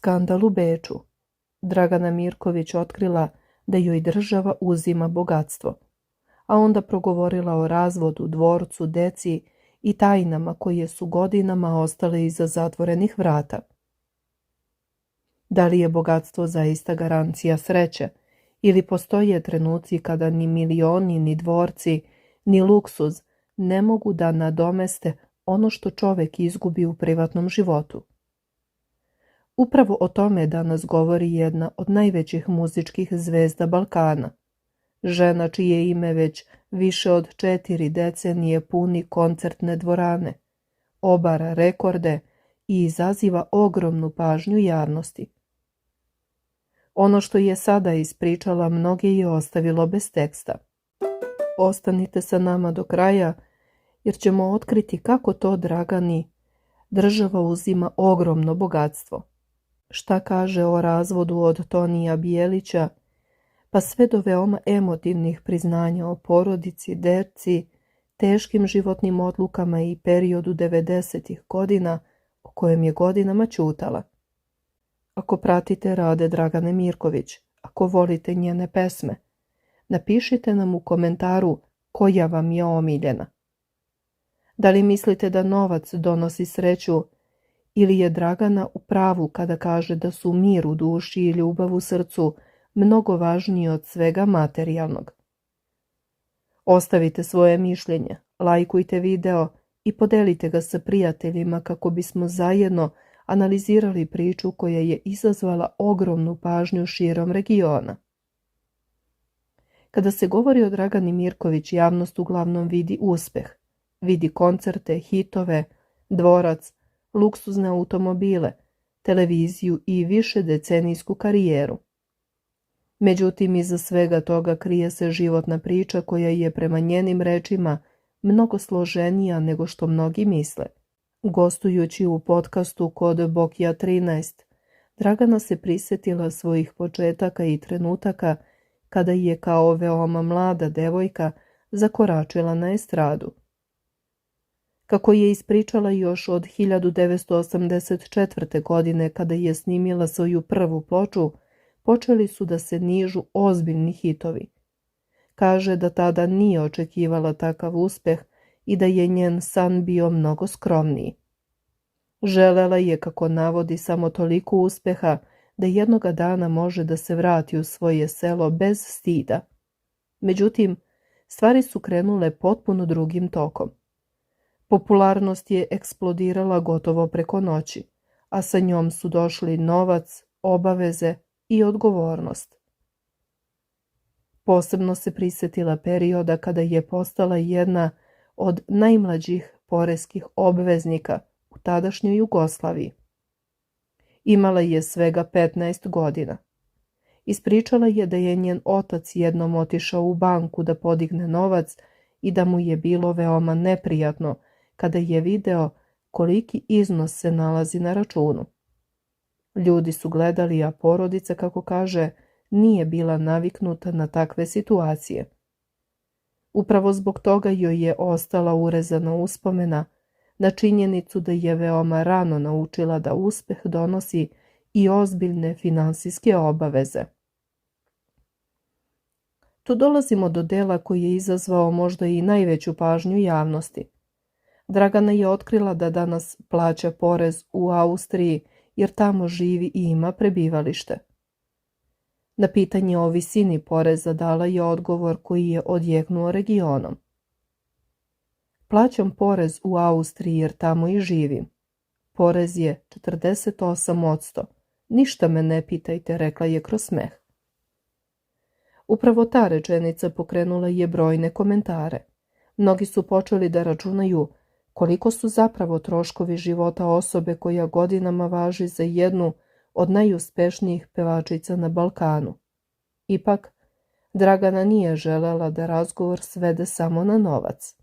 Skandal u Beču. Dragana Mirković otkrila da joj država uzima bogatstvo, a onda progovorila o razvodu, dvorcu, deci i tajnama koje su godinama ostale iza zatvorenih vrata. Da li je bogatstvo zaista garancija sreće ili postoje trenuci kada ni milioni, ni dvorci, ni luksuz ne mogu da nadomeste ono što čovek izgubi u privatnom životu? Upravo o tome danas govori jedna od najvećih muzičkih zvezda Balkana, žena čije ime već više od 4 decenije puni koncertne dvorane, obara rekorde i izaziva ogromnu pažnju javnosti. Ono što je sada ispričala mnoge je ostavilo bez teksta. Ostanite sa nama do kraja jer ćemo otkriti kako to Dragani država uzima ogromno bogatstvo. Šta kaže o razvodu od Tonija Bijelića, pa sve do veoma emotivnih priznanja o porodici, deci, teškim životnim odlukama i periodu 90-ih godina o kojem je godinama ćutala. Ako pratite rade Dragane Mirković, ako volite njene pesme, napišite nam u komentaru koja vam je omiljena. Da li mislite da novac donosi sreću ili je Dragana u pravu kada kaže da su mir u duši i ljubav u srcu mnogo važniji od svega materijalnog? Ostavite svoje mišljenje, lajkujte video i podelite ga sa prijateljima kako bismo zajedno analizirali priču koja je izazvala ogromnu pažnju širom regiona. Kada se govori o Dragani Mirković, javnost uglavnom vidi uspeh, vidi koncerte, hitove, dvorac, luksuzne automobile, televiziju i višedecenijsku karijeru. Međutim, iza svega toga krije se životna priča koja je prema njenim rečima mnogo složenija nego što mnogi misle. Gostujući u podcastu kod Bokija 13, Dragana se prisjetila svojih početaka i trenutaka kada je kao veoma mlada devojka zakoračila na estradu. Kako je ispričala još od 1984. godine kada je snimila svoju prvu ploču, počeli su da se nižu ozbiljni hitovi. Kaže da tada nije očekivala takav uspeh i da je njen san bio mnogo skromniji. Želela je, kako navodi, samo toliko uspeha da jednoga dana može da se vrati u svoje selo bez stida. Međutim, stvari su krenule potpuno drugim tokom. Popularnost je eksplodirala gotovo preko noći, a sa njom su došli novac, obaveze i odgovornost. Posebno se prisjetila perioda kada je postala jedna od najmlađih poreskih obveznika u tadašnjoj Jugoslaviji. Imala je svega 15 godina. Ispričala je da je njen otac jednom otišao u banku da podigne novac i da mu je bilo veoma neprijatno kada je video koliki iznos se nalazi na računu. Ljudi su gledali, a porodica, kako kaže, nije bila naviknuta na takve situacije. Upravo zbog toga joj je ostala urezana uspomena na činjenicu da je veoma rano naučila da uspeh donosi i ozbiljne finansijske obaveze. Tu dolazimo do dela koji je izazvao možda i najveću pažnju javnosti. Dragana je otkrila da danas plaća porez u Austriji jer tamo živi i ima prebivalište. Na pitanje o visini poreza dala je odgovor koji je odjeknuo regionom. Plaćam porez u Austriji jer tamo i živim. Porez je 48%. Ništa me ne pitajte, rekla je kroz smeh. Upravo ta rečenica pokrenula je brojne komentare. Mnogi su počeli da računaju koliko su zapravo troškovi života osobe koja godinama važi za jednu od najuspešnijih pevačica na Balkanu. Ipak, Dragana nije želela da razgovor svede samo na novac.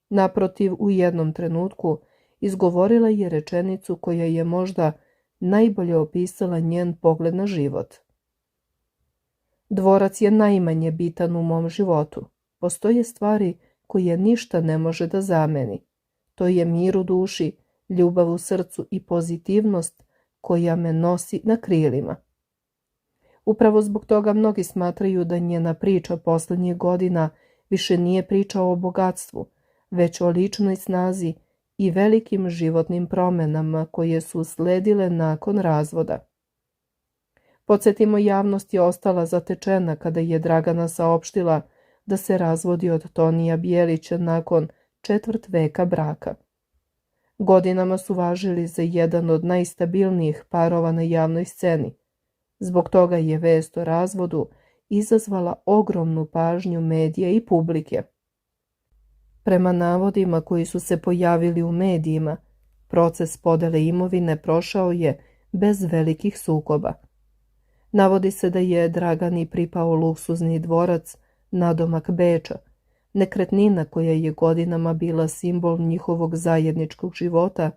Naprotiv, u jednom trenutku izgovorila je rečenicu koja je možda najbolje opisala njen pogled na život. Dvorac je najmanje bitan u mom životu. Postoje stvari koje ništa ne može da zameni. To je mir u duši, ljubav u srcu i pozitivnost koja me nosi na krilima. Upravo zbog toga mnogi smatraju da njena priča posljednjih godina više nije priča o bogatstvu, već o ličnoj snazi i velikim životnim promjenama koje su sledile nakon razvoda. Podsjetimo, javnost je ostala zatečena kada je Dragana saopštila da se razvodi od Tonija Bijelića nakon 1/4 veka braka. Godinama su važili za jedan od najstabilnijih parova na javnoj sceni. Zbog toga je vest o razvodu izazvala ogromnu pažnju medija i publike. Prema navodima koji su se pojavili u medijima, proces podele imovine prošao je bez velikih sukoba. Navodi se da je Dragani pripao luksuzni dvorac nadomak Beča, nekretnina koja je godinama bila simbol njihovog zajedničkog života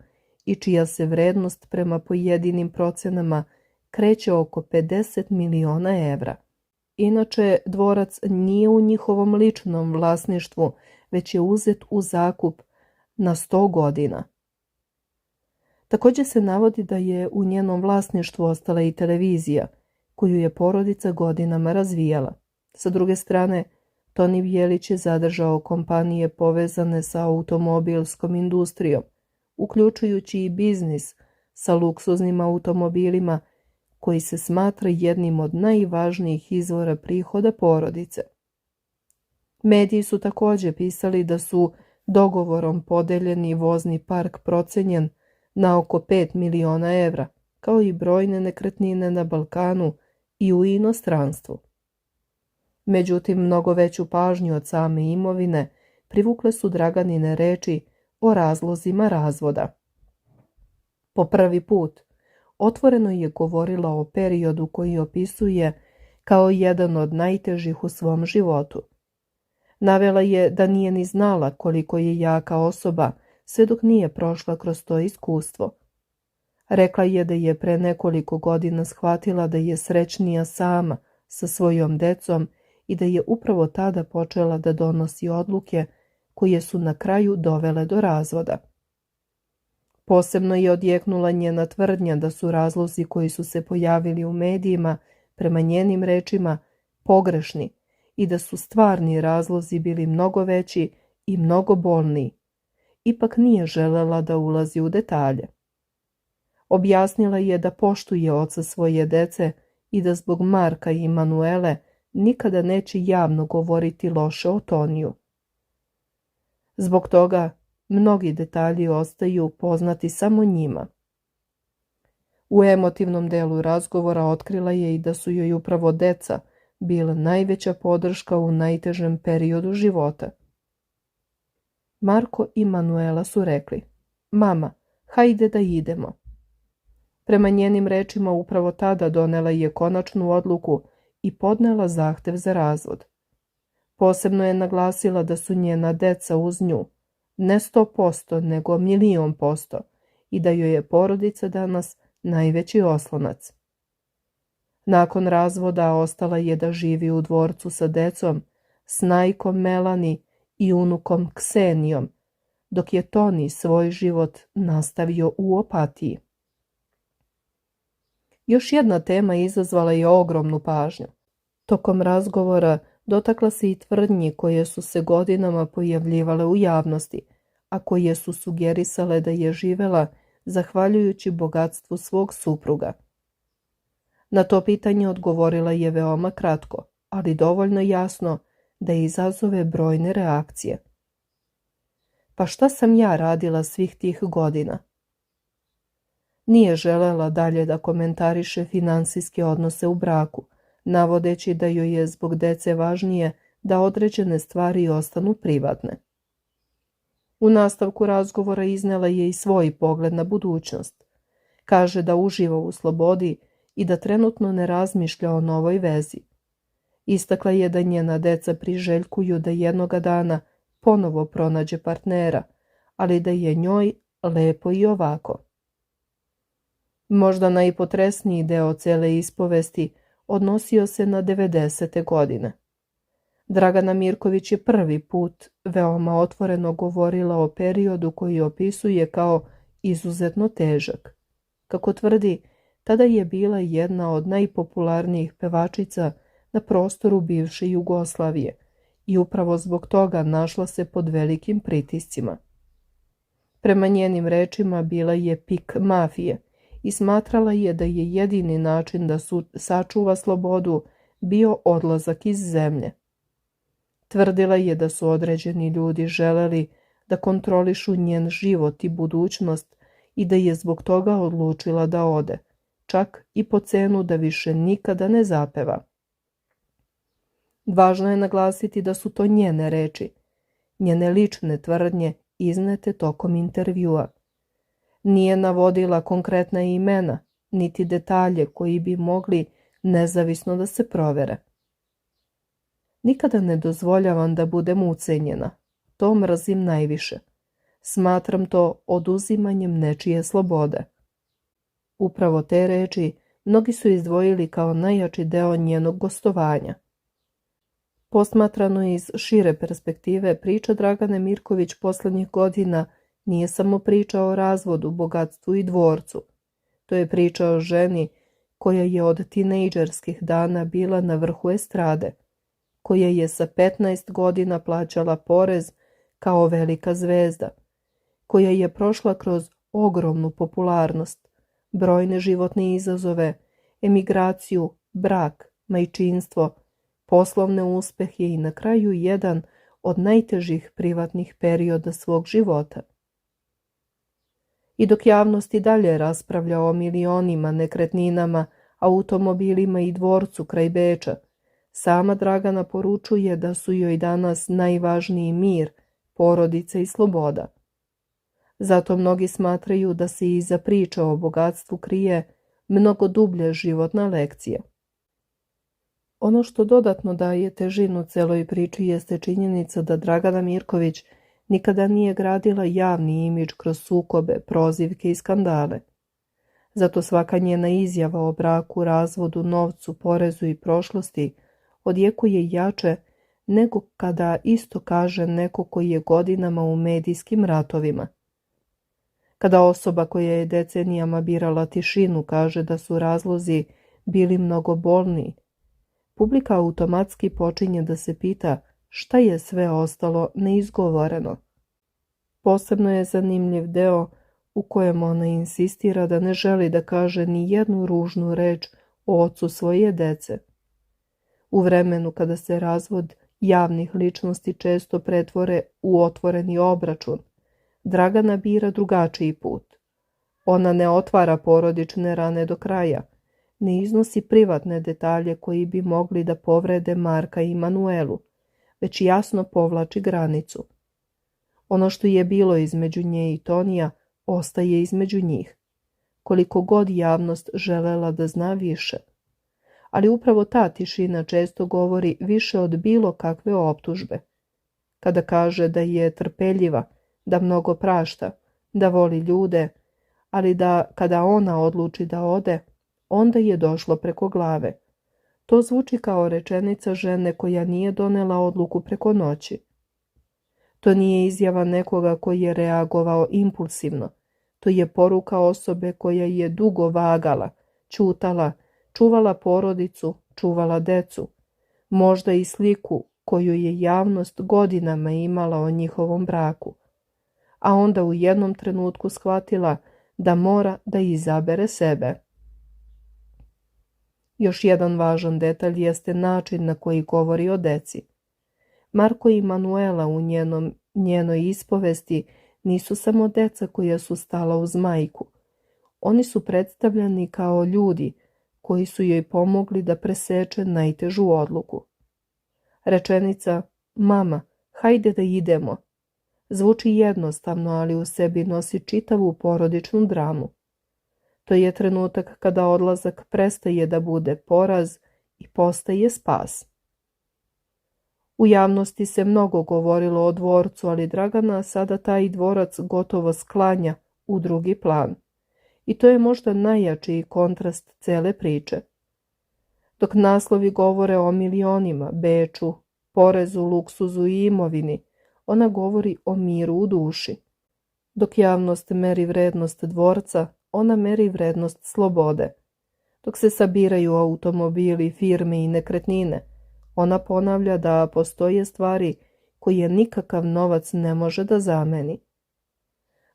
i čija se vrednost prema pojedinim procenama kreće oko 50 miliona evra. Inače, dvorac nije u njihovom ličnom vlasništvu, već je uzet u zakup na 100 godina. Također se navodi da je u njenom vlasništvu ostala i televizija, koju je porodica godinama razvijala. Sa druge strane, Toni Bijelić je zadržao kompanije povezane sa automobilskom industrijom, uključujući i biznis sa luksuznim automobilima, koji se smatra jednim od najvažnijih izvora prihoda porodice. Mediji su također pisali da su dogovorom podeljeni vozni park procenjen na oko 5 miliona evra, kao i brojne nekretnine na Balkanu i u inostranstvu. Međutim, mnogo veću pažnju od same imovine privukle su Draganine reči o razlozima razvoda. Po prvi put, otvoreno je govorila o periodu koji opisuje kao jedan od najtežih u svom životu. Navela je da nije ni znala koliko je jaka osoba sve dok nije prošla kroz to iskustvo. Rekla je da je pre nekoliko godina shvatila da je srećnija sama sa svojom decom i da je upravo tada počela da donosi odluke koje su na kraju dovele do razvoda. Posebno je odjeknula njena tvrdnja da su razlozi koji su se pojavili u medijima, prema njenim rečima, pogrešni i da su stvarni razlozi bili mnogo veći i mnogo bolniji. Ipak nije želela da ulazi u detalje. Objasnila je da poštuje oca svoje dece i da zbog Marka i Manuele nikada neće javno govoriti loše o Toniju. Zbog toga mnogi detalji ostaju poznati samo njima. U emotivnom delu razgovora otkrila je i da su joj upravo deca bila najveća podrška u najtežem periodu života. Marko i Manuela su rekli: "Mama, hajde da idemo." Prema njenim rečima upravo tada donela je konačnu odluku i podnela zahtev za razvod. Posebno je naglasila da su njena deca uz nju, ne 100%, nego 1.000.000% i da joj je porodica danas najveći oslonac. Nakon razvoda ostala je da živi u dvorcu sa decom, snajkom Melani i unukom Ksenijom, dok je Toni svoj život nastavio u Opatiji. Još jedna tema izazvala je ogromnu pažnju. Tokom razgovora dotakla se i tvrdnji koje su se godinama pojavljivale u javnosti, a koje su sugerisale da je živela zahvaljujući bogatstvu svog supruga. Na to pitanje odgovorila je veoma kratko, ali dovoljno jasno da izazove brojne reakcije. "Pa šta sam ja radila svih tih godina?" Nije želela dalje da komentariše finansijske odnose u braku, navodeći da joj je zbog dece važnije da određene stvari ostanu privatne. U nastavku razgovora iznela je i svoj pogled na budućnost. Kaže da uživa u slobodi i da trenutno ne razmišlja o novoj vezi. Istakla je da njena deca priželjkuju da jednoga dana ponovo pronađe partnera, ali da je njoj lepo i ovako. Možda najpotresniji deo cele ispovesti odnosio se na 90. godine. Dragana Mirković je prvi put veoma otvoreno govorila o periodu koji opisuje kao izuzetno težak. Kako tvrdi, Tada je bila jedna od najpopularnijih pevačica na prostoru bivše Jugoslavije i upravo zbog toga našla se pod velikim pritiscima. Prema njenim rečima bila je pik mafije i smatrala je da je jedini način da sačuva slobodu bio odlazak iz zemlje. Tvrdila je da su određeni ljudi želeli da kontrolišu njen život i budućnost i da je zbog toga odlučila da ode, čak i po cenu da više nikada ne zapeva. Važno je naglasiti da su to njene reči, njene lične tvrdnje iznete tokom intervjua. Nije navodila konkretna imena, niti detalje koji bi mogli nezavisno da se provere. Nikada ne dozvoljavam da budem ucenjena. To mrzim najviše. Smatram to oduzimanjem nečije slobode. Upravo te reči mnogi su izdvojili kao najjači deo njenog gostovanja. Posmatrano iz šire perspektive, priča Dragane Mirković poslednjih godina nije samo priča o razvodu, bogatstvu i dvorcu. To je priča o ženi koja je od tinejdžerskih dana bila na vrhu estrade, koja je sa 15 godina plaćala porez kao velika zvezda, koja je prošla kroz ogromnu popularnost, brojne životne izazove, emigraciju, brak, majčinstvo, poslovne uspehe i na kraju jedan od najtežih privatnih perioda svog života. I dok javnost i dalje raspravlja o milionima, nekretninama, automobilima i dvorcu kraj Beča, sama Dragana poručuje da su joj danas najvažniji mir, porodica i sloboda. Zato mnogi smatraju da se iza priča o bogatstvu krije mnogo dublje životna lekcija. Ono što dodatno daje težinu celoj priči jeste činjenica da Dragana Mirković nikada nije gradila javni imidž kroz sukobe, prozivke i skandale. Zato svaka njena izjava o braku, razvodu, novcu, porezu i prošlosti odjekuje jače nego kada isto kaže neko koji je godinama u medijskim ratovima. Kada osoba koja je decenijama birala tišinu kaže da su razlozi bili mnogo bolniji, publika automatski počinje da se pita šta je sve ostalo neizgovoreno. Posebno je zanimljiv deo u kojem ona insistira da ne želi da kaže ni jednu ružnu reč o ocu svoje dece. U vremenu kada se razvod javnih ličnosti često pretvore u otvoreni obračun, Dragana bira drugačiji put. Ona ne otvara porodične rane do kraja, ne iznosi privatne detalje koji bi mogli da povrede Marka i Manuelu, već jasno povlači granicu. Ono što je bilo između nje i Tonija ostaje između njih, koliko god javnost želela da zna više. Ali upravo ta tišina često govori više od bilo kakve optužbe. Kada kaže da je trpeljiva, da mnogo prašta, da voli ljude, ali da kada ona odluči da ode, onda je došlo preko glave. To zvuči kao rečenica žene koja nije donela odluku preko noći. To nije izjava nekoga koji je reagovao impulsivno. To je poruka osobe koja je dugo vagala, ćutala, čuvala porodicu, čuvala decu, možda i sliku koju je javnost godinama imala o njihovom braku, a onda u jednom trenutku shvatila da mora da izabere sebe. Još jedan važan detalj jeste način na koji govori o deci. Marko i Manuela u njenoj ispovesti nisu samo deca koja su stala uz majku. Oni su predstavljani kao ljudi koji su joj pomogli da preseče najtežu odluku. Rečenica "Mama, hajde da idemo" zvuči jednostavno, ali u sebi nosi čitavu porodičnu dramu. To je trenutak kada odlazak prestaje da bude poraz i postaje spas. U javnosti se mnogo govorilo o dvorcu, ali Dragana sada taj dvorac gotovo sklanja u drugi plan. I to je možda najjači kontrast cele priče. Dok naslovi govore o milionima, Beču, porezu, luksuzu i imovini, ona govori o miru u duši. Dok javnost meri vrednost dvorca, ona meri vrednost slobode. Dok se sabiraju automobili, firme i nekretnine, ona ponavlja da postoje stvari koje nikakav novac ne može da zameni.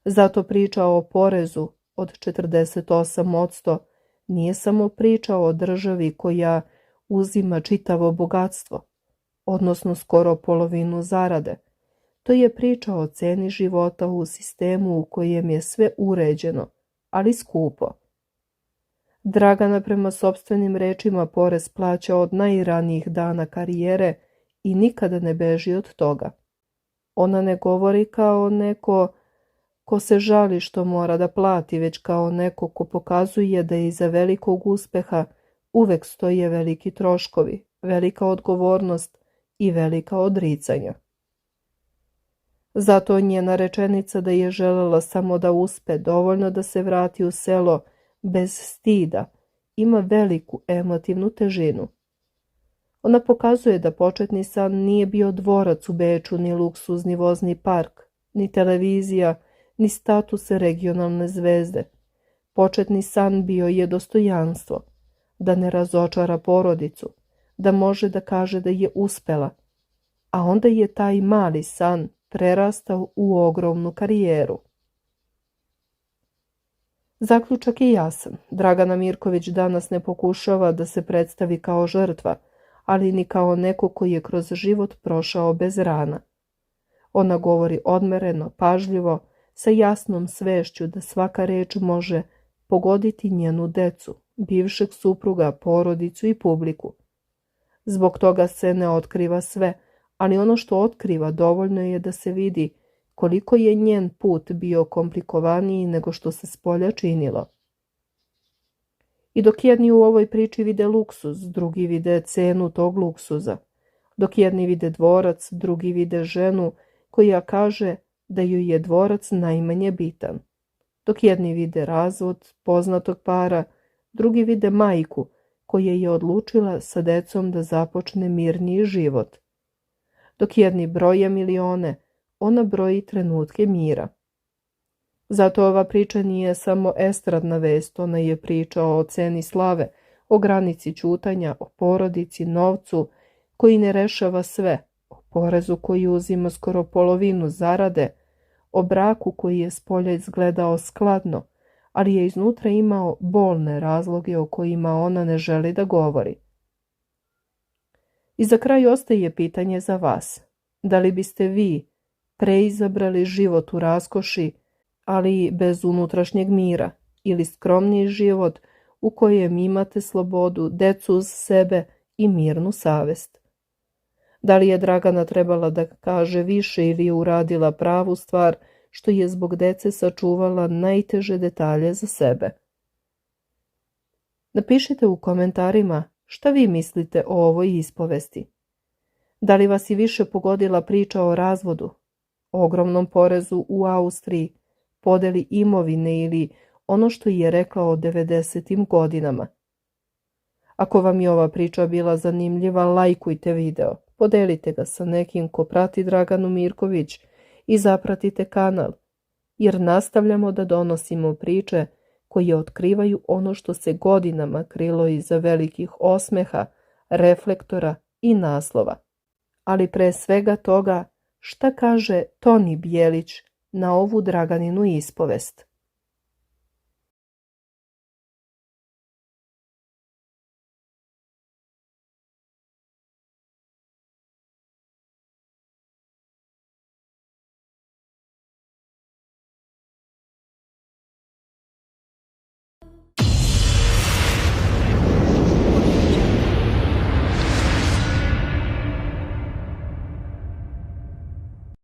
Zato priča o porezu od 48% nije samo priča o državi koja uzima čitavo bogatstvo, odnosno skoro polovinu zarade. To je priča o ceni života u sistemu u kojem je sve uređeno, ali skupo. Dragana prema sopstvenim rečima porez plaća od najranijih dana karijere i nikada ne beži od toga. Ona ne govori kao neko ko se žali što mora da plati, već kao neko ko pokazuje da iza velikog uspeha uvek stoje veliki troškovi, velika odgovornost i velika odricanja. Zato njena rečenica da je želela samo da uspe dovoljno da se vrati u selo bez stida ima veliku emotivnu težinu. Ona pokazuje da početni san nije bio dvorac u Beču, ni luksuzni vozni park, ni televizija, ni status regionalne zvezde. Početni san bio je dostojanstvo, da ne razočara porodicu, da može da kaže da je uspela, a onda je taj mali san prerastao u ogromnu karijeru. Zaključak je jasan. Dragana Mirković danas ne pokušava da se predstavi kao žrtva, ali ni kao neko koji je kroz život prošao bez rana. Ona govori odmereno, pažljivo, sa jasnom svešću da svaka reč može pogoditi njenu decu, bivšeg supruga, porodicu i publiku. Zbog toga se ne otkriva sve, ali ono što otkriva dovoljno je da se vidi koliko je njen put bio komplikovaniji nego što se spolja činilo. I dok jedni u ovoj priči vide luksuz, drugi vide cenu tog luksuza. Dok jedni vide dvorac, drugi vide ženu koja kaže da joj je dvorac najmanje bitan. Dok jedni vide razvod poznatog para, drugi vide majku koja je odlučila sa decom da započne mirniji život. Dok jedni broje milione, ona broji trenutke mira. Zato ova priča nije samo estradna vest, ona je priča o ceni slave, o granici ćutanja, o porodici, novcu koji ne rešava sve, o porezu koji uzima skoro polovinu zarade, o braku koji je spolja izgledao skladno, ali je iznutra imao bolne razloge o kojima ona ne želi da govori. I za kraj ostaje pitanje za vas. Da li biste vi preizabrali život u raskoši, ali bez unutrašnjeg mira, ili skromniji život u kojem imate slobodu, decu uz sebe i mirnu savest? Da li je Dragana trebala da kaže više ili je uradila pravu stvar što je zbog dece sačuvala najteže detalje za sebe? Napišite u komentarima šta vi mislite o ovoj ispovesti. Da li vas je više pogodila priča o razvodu, ogromnom porezu u Austriji, podeli imovine ili ono što je rekla o 90. godinama? Ako vam je ova priča bila zanimljiva, lajkujte video, podelite ga sa nekim ko prati Draganu Mirković i zapratite kanal, jer nastavljamo da donosimo priče koje otkrivaju ono što se godinama krilo iza velikih osmeha, reflektora i naslova. Ali pre svega toga, šta kaže Toni Bjelić na ovu Draganinu ispovest?